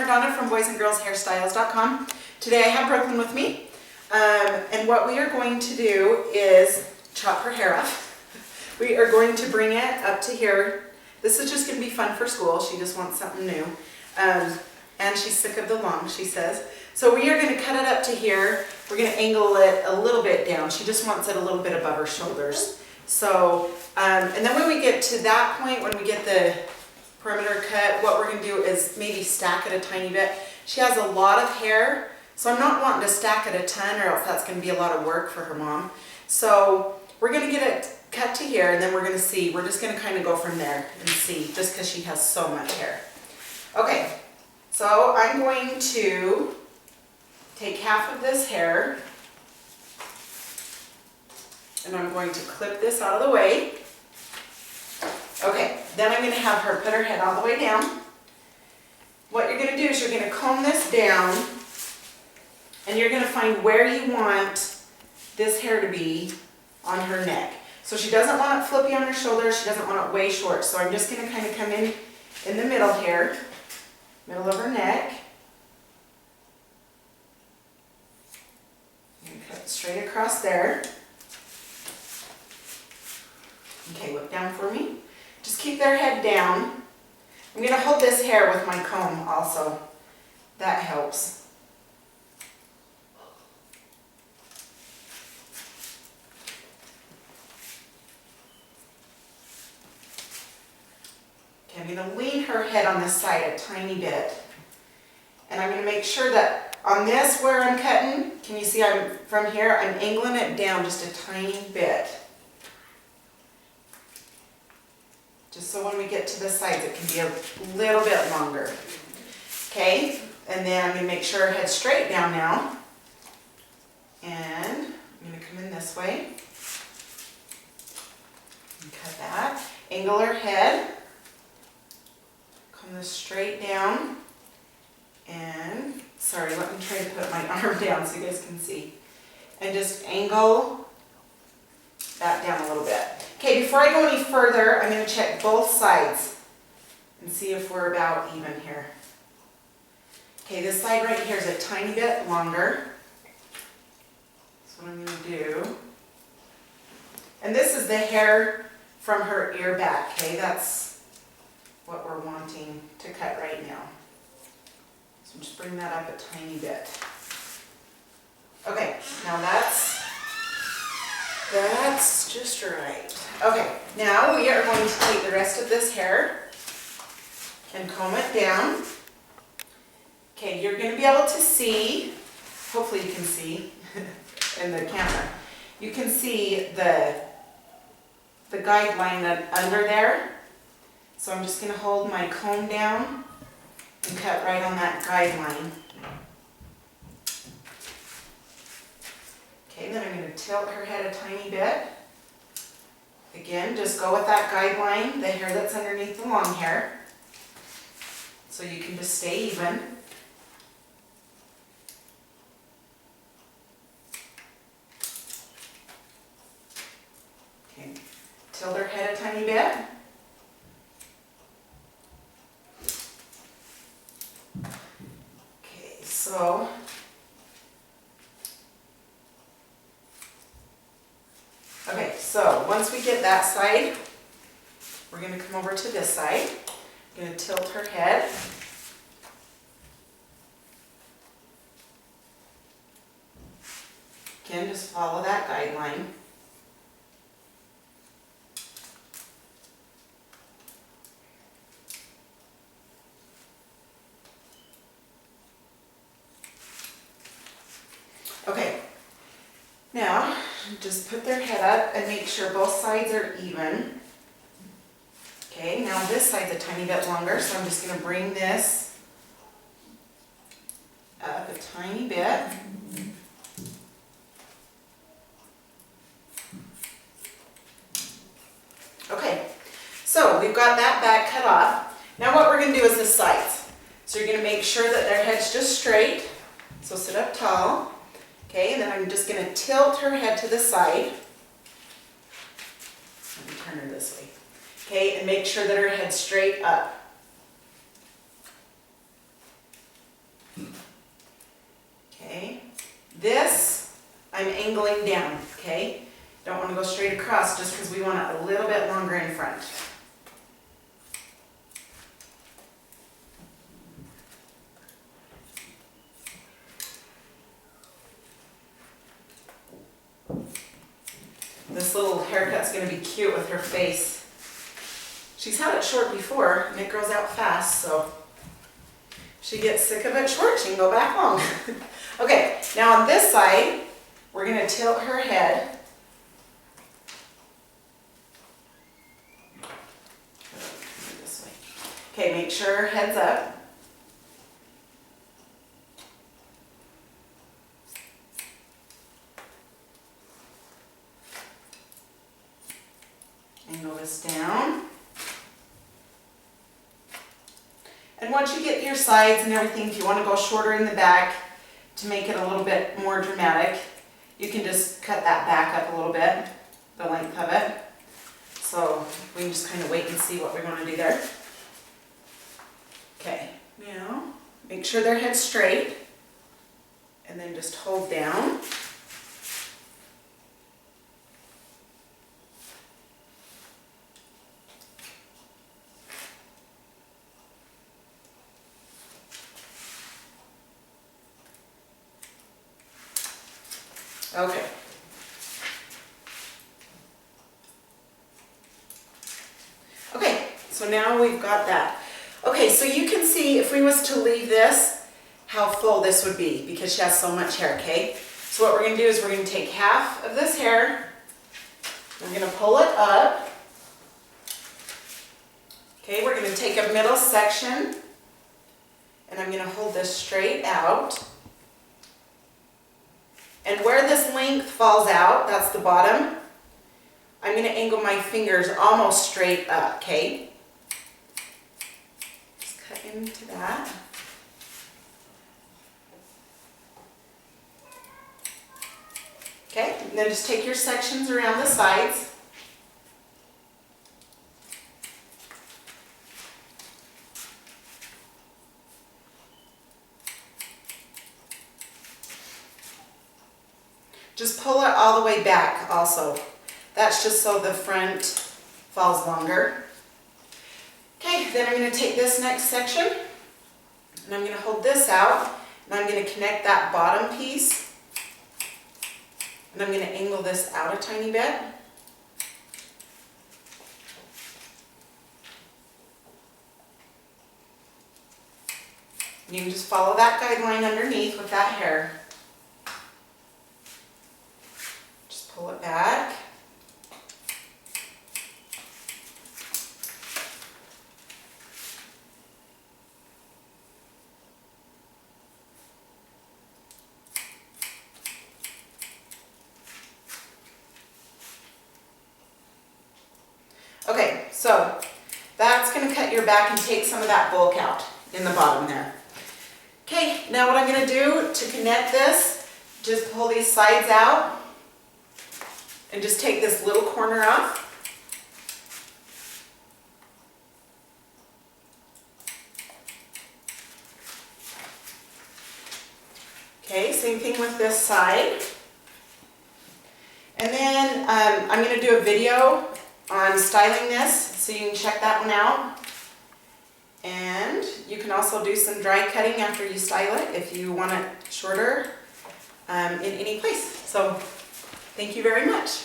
Radona from boysandgirlshairstyles.com. Today I have Brooklyn with me, and what we are going to do is chop her hair off. We are going to bring it up to here. This is just going to be fun for school. She just wants something new, and she's sick of the long, she says. So we are going to cut it up to here. We're going to angle it a little bit down. She just wants it a little bit above her shoulders. So, and then when we get to that point, when we get the perimeter cut, what we're going to do is maybe stack it a tiny bit. She has a lot of hair, so I'm not wanting to stack it a ton, or else that's going to be a lot of work for her mom. So we're going to get it cut to here, and then we're going to see. We're just going to kind of go from there and see, just because she has so much hair. Okay, so I'm going to take half of this hair, and I'm going to clip this out of the way. Okay, then I'm going to have her put her head all the way down. What you're going to do is you're going to comb this down, and you're going to find where you want this hair to be on her neck. So she doesn't want it flippy on her shoulders, she doesn't want it way short, so I'm just going to kind of come in the middle here, middle of her neck, and cut straight across there. Okay, look down for me. Just keep their head down. I'm going to hold this hair with my comb also. That helps. Okay, I'm going to lean her head on this side a tiny bit. And I'm going to make sure that on this where I'm cutting, can you see from here, I'm angling it down just a tiny bit. Just so when we get to the sides, it can be a little bit longer. Okay, and then I'm going to make sure her head's straight down now. And I'm going to come in this way. And cut that. Angle her head. Comb this straight down. And, sorry, let me try to put my arm down so you guys can see. And just angle that down a little bit. Okay, before I go any further, I'm going to check both sides and see if we're about even here. Okay, this side right here is a tiny bit longer. That's what I'm going to do. And this is the hair from her ear back, okay? That's what we're wanting to cut right now. So just bring that up a tiny bit. Okay, now that's just right. Okay, now we are going to take the rest of this hair and comb it down. Okay, you're going to be able to see, hopefully you can see in the camera, you can see the guideline under there. So I'm just going to hold my comb down and cut right on that guideline. Okay, then I'm going to tilt her head a tiny bit. Again, just go with that guideline, the hair that's underneath the long hair, so you can just stay even. Okay, tilt her head a tiny bit. Okay, so once we get that side, we're going to come over to this side. I'm going to tilt her head. Again, just follow that guideline. Okay, now just put their head up and make sure both sides are even. Okay, now this side's a tiny bit longer, so I'm just going to bring this up a tiny bit. Okay, so we've got that back cut off. Now what we're going to do is the sides. So you're going to make sure that their head's just straight. So sit up tall. Okay, and then I'm just going to tilt her head to the side. Let me turn her this way. Okay, and make sure that her head's straight up. this I'm angling down, okay? Don't want to go straight across just because we want it a little bit longer in front. This little haircut's going to be cute with her face. She's had it short before and it grows out fast, so if she gets sick of it short, she can go back long. Okay, now on this side, we're going to tilt her head. This way. Okay, make sure her head's up. Angle this down. And once you get your sides and everything, if you want to go shorter in the back to make it a little bit more dramatic, you can just cut that back up a little bit, the length of it. So we can just kind of wait and see what we want to do there. Okay, now make sure their head's straight and then just hold down. Okay. Okay, so now we've got that. Okay, so you can see if we was to leave this, how full this would be because she has so much hair, okay? So what we're going to do is we're going to take half of this hair, we're going to pull it up. Okay, we're going to take a middle section and I'm going to hold this straight out. And where this length falls out, that's the bottom, I'm going to angle my fingers almost straight up, okay? Just cut into that. Okay, and then just take your sections around the sides. Just pull it all the way back also. That's just so the front falls longer. Okay, then I'm going to take this next section and I'm going to hold this out and I'm going to connect that bottom piece and I'm going to angle this out a tiny bit. You can just follow that guideline underneath with that hair. Pull it back. Okay, so that's going to cut your back and take some of that bulk out in the bottom there. Okay, now what I'm going to do to connect this, just pull these sides out. And just take this little corner off. Okay, same thing with this side. And then I'm going to do a video on styling this, so you can check that one out. And you can also do some dry cutting after you style it if you want it shorter in any place. So thank you very much.